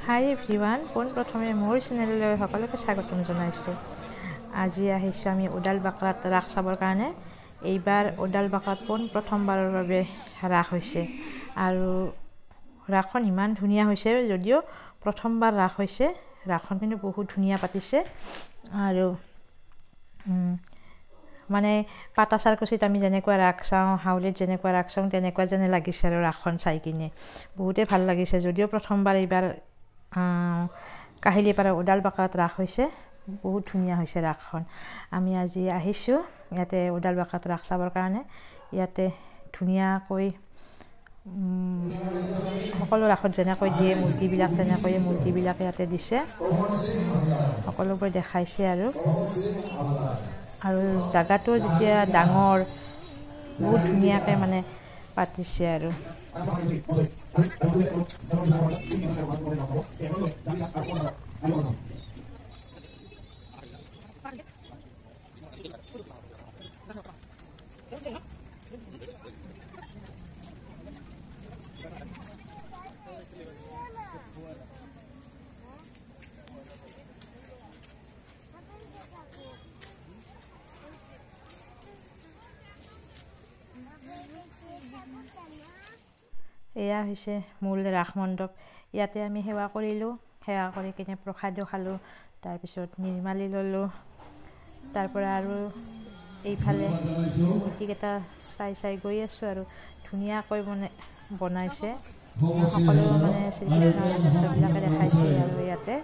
হাই everyone, পোনপ্ৰথমে মোৰ চেনেললৈ সকলোকে স্বাগতম জনাইছোঁ। আজি আহিছোঁ আমি উডাল বাকলাত ৰাস চাবৰ কাৰণে। এইবাৰ উডাল বাকলাত পোনপ্ৰথমবাৰৰ বাবে ৰাস হৈছে আৰু ৰাসখন ইমান ধুনীয়া হৈছে। যদিও প্ৰথমবাৰ ৰাস হৈছে, ৰাসখন কিন্তু বহুত ধুনীয়া পাতিছে আৰু মানে পাটাচাৰকুচিত আমি যেনেকুৱা ৰাস চাওঁ, হাউলিত যেনেকুৱা ৰাস চাওঁ, তেনেকুৱা যেনে লাগিছে আৰু ৰাসখন চাই কিনে বহুতেই ভাল লাগিছে। যদিও প্ৰথমবাৰ এইবাৰ কাহিলীপাৰা উডাল বাকলাত ৰাস হৈছে, বহুত ধুনীয়া হৈছে ৰাসখন। আমি আজি আহিছোঁ ইয়াতে উডাল বাকলাত ৰাস চাবৰ কাৰণে। ইয়াতে ধুনীয়াকৈ সকলো ৰাসত যেনেকৈ দিয়ে মূৰ্তিবিলাক, তেনেকৈয়ে মূৰ্তিবিলাক ইয়াতে দিছে, সকলোবোৰ দেখাইছে আৰু জাগাটো যেতিয়া ডাঙৰ, বহুত ধুনীয়াকৈ মানে পাতিছে আৰু এয়া হৈছে মূল ৰাস মণ্ডপ। ইয়াতে আমি সেৱা কৰিলোঁ, সেৱা কৰি কিনে প্ৰসাদো খালোঁ, তাৰপিছত নিৰ্মালি ল'লোঁ। তাৰপৰা আৰু এইফালে মূৰ্তিকেইটা চাই গৈ আছোঁ আৰু ধুনীয়াকৈ বনাইছে। সকলো মানে শ্ৰীকৃষ্ণৰ দৃশ্যবিলাকে দেখাইছে আৰু ইয়াতে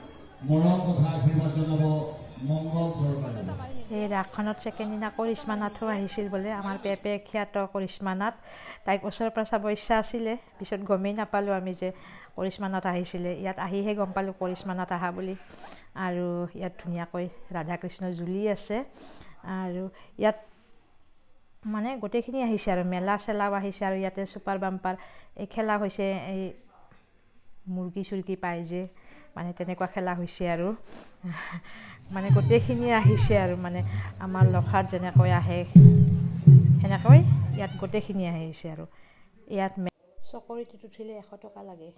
এই ৰাসখনত ছেকেণ্ড দিনা কৰিশ্মা নাথো আহিছিল বোলে, আমাৰ পেপে খ্যাত কৰিশ্মা নাথ। তাইক ওচৰৰ পৰা চাব ইচ্ছা আছিলে, পিছত গমেই নাপালোঁ আমি যে কৰিশ্মা নাথ আহিছিলে। ইয়াত আহিহে গম পালোঁ কৰিশ্মা নাথ আহা বুলি। আৰু ইয়াত ধুনীয়াকৈ ৰাধা কৃষ্ণ জুলি আছে আৰু ইয়াত মানে গোটেইখিনি আহিছে আৰু মেলা চেলাও আহিছে। আৰু ইয়াতে ছুপাৰ বাম্পাৰ এই খেলা হৈছে, এই মুৰ্গী চুৰ্গী পায় যে, মানে তেনেকুৱা খেলা হৈছে আৰু মানে গোটেইখিনি আহিছে আৰু মানে আমাৰ লখাত যেনেকৈ আহে সেনেকৈ ইয়াত গোটেইখিনি আহিছে। আৰু ইয়াত চকৰিটোত উঠিলে 100 টকা লাগে।